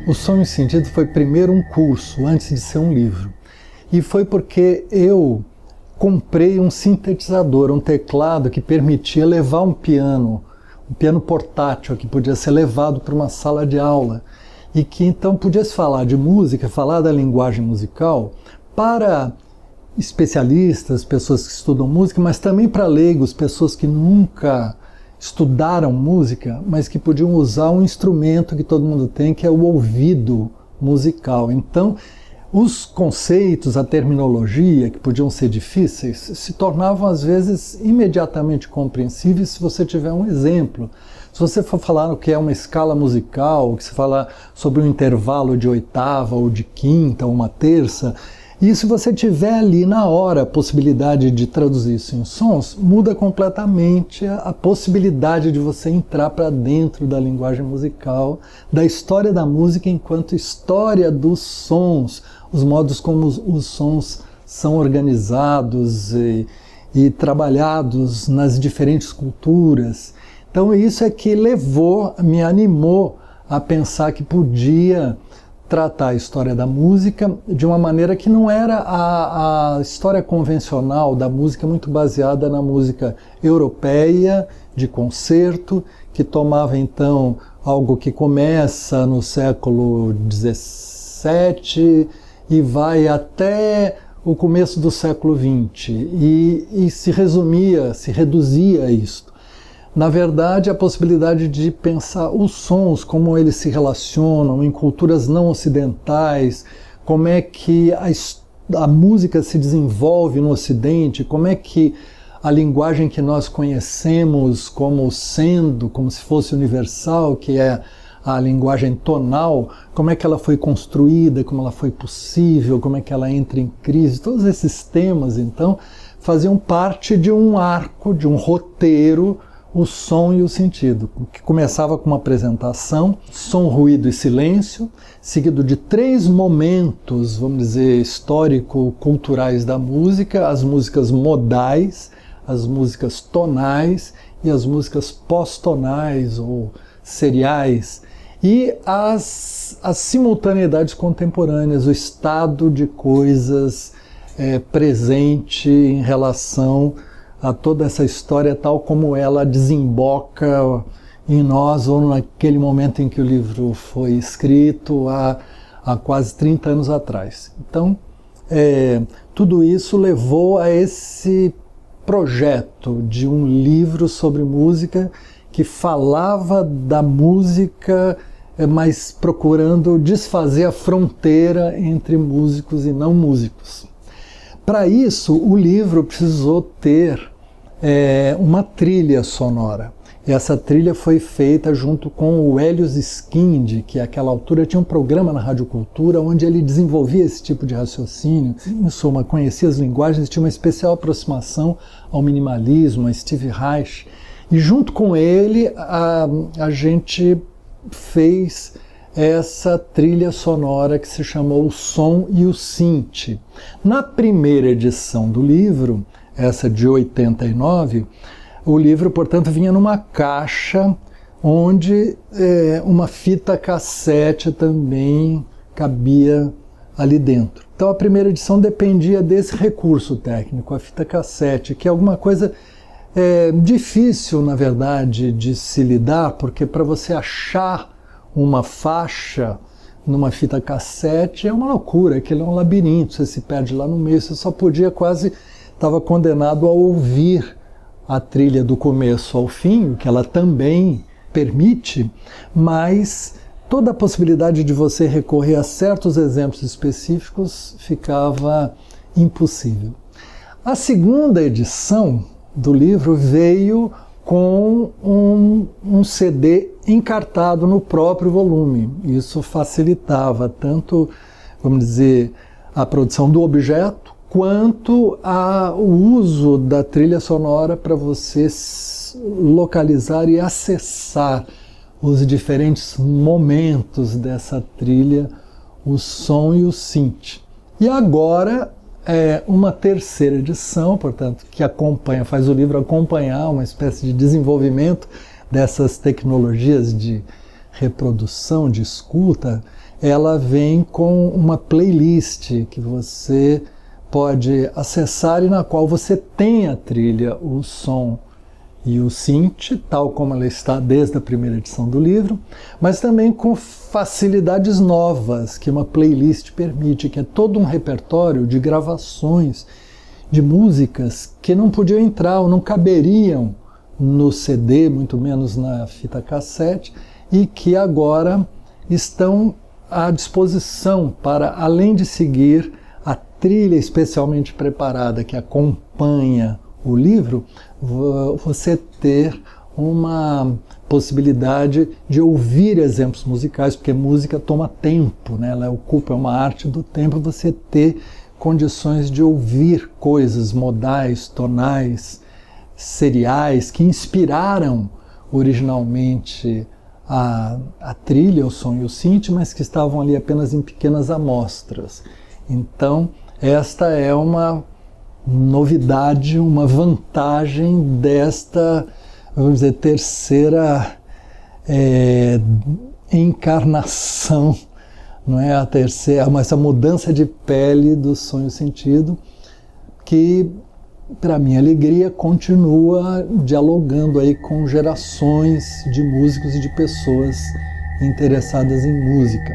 O Som e o Sentido foi primeiro um curso, antes de ser um livro. E foi porque eu comprei um sintetizador, um teclado que permitia levar um piano portátil, que podia ser levado para uma sala de aula. E que então podia se falar de música, falar da linguagem musical para especialistas, pessoas que estudam música, mas também para leigos, pessoas que nunca estudaram música, mas que podiam usar um instrumento que todo mundo tem, que é o ouvido musical. Então, os conceitos, a terminologia, que podiam ser difíceis, se tornavam às vezes imediatamente compreensíveis se você tiver um exemplo. Se você for falar o que é uma escala musical, que se fala sobre um intervalo de oitava ou de quinta ou uma terça, e se você tiver ali na hora a possibilidade de traduzir isso em sons, muda completamente a possibilidade de você entrar para dentro da linguagem musical, da história da música enquanto história dos sons, os modos como os sons são organizados e trabalhados nas diferentes culturas. Então isso é que me animou a pensar que podia tratar a história da música de uma maneira que não era a história convencional da música, muito baseada na música europeia, de concerto, que tomava então algo que começa no século XVII e vai até o começo do século XX, e se reduzia a isto. Na verdade, a possibilidade de pensar os sons, como eles se relacionam em culturas não ocidentais, como é que a música se desenvolve no Ocidente, como é que a linguagem que nós conhecemos como se fosse universal, que é a linguagem tonal, como é que ela foi construída, como ela foi possível, como é que ela entra em crise. Todos esses temas, então, faziam parte de um arco, de um roteiro, o som e o sentido, que começava com uma apresentação, som, ruído e silêncio, seguido de 3 momentos, vamos dizer, histórico-culturais da música: as músicas modais, as músicas tonais e as músicas pós-tonais ou seriais, e as simultaneidades contemporâneas, o estado de coisas presente em relação a toda essa história tal como ela desemboca em nós, ou naquele momento em que o livro foi escrito, há quase 30 anos atrás. Então, tudo isso levou a esse projeto de um livro sobre música que falava da música, mas procurando desfazer a fronteira entre músicos e não músicos. Para isso, o livro precisou ter uma trilha sonora. E essa trilha foi feita junto com o Helios Skind, que àquela altura tinha um programa na Rádio Cultura onde ele desenvolvia esse tipo de raciocínio. Em suma, conhecia as linguagens, tinha uma especial aproximação ao minimalismo, a Steve Reich. E junto com ele, a gente fez essa trilha sonora que se chamou O Som e o Synth. Na primeira edição do livro, essa de 89, o livro, portanto, vinha numa caixa onde uma fita cassete também cabia ali dentro. Então a primeira edição dependia desse recurso técnico, a fita cassete, que é alguma coisa difícil, na verdade, de se lidar, porque para você achar uma faixa numa fita cassete é uma loucura, aquele é um labirinto, você se perde lá no meio, você só podia estava condenado a ouvir a trilha do começo ao fim, o que ela também permite, mas toda a possibilidade de você recorrer a certos exemplos específicos ficava impossível. A segunda edição do livro veio com um CD encartado no próprio volume. Isso facilitava tanto, vamos dizer, a produção do objeto, quanto o uso da trilha sonora para você localizar e acessar os diferentes momentos dessa trilha, o som e o synth. E agora uma terceira edição, portanto, que faz o livro acompanhar uma espécie de desenvolvimento dessas tecnologias de reprodução, de escuta, ela vem com uma playlist que você pode acessar e na qual você tem a trilha, o som e o synth, tal como ela está desde a primeira edição do livro, mas também com facilidades novas que uma playlist permite, que é todo um repertório de gravações de músicas que não podiam entrar ou não caberiam no CD, muito menos na fita cassete, e que agora estão à disposição para, além de seguir a trilha especialmente preparada que acompanha o livro, você ter uma possibilidade de ouvir exemplos musicais, porque música toma tempo, né? Ela ocupa, é uma arte do tempo, você ter condições de ouvir coisas modais, tonais, seriais, que inspiraram originalmente a trilha, o som e o synth, mas que estavam ali apenas em pequenas amostras. Então, esta é uma novidade, uma vantagem desta, vamos dizer, terceira encarnação, não é a terceira, mas essa mudança de pele do som e o sentido, que, para minha alegria, continua dialogando aí com gerações de músicos e de pessoas interessadas em música.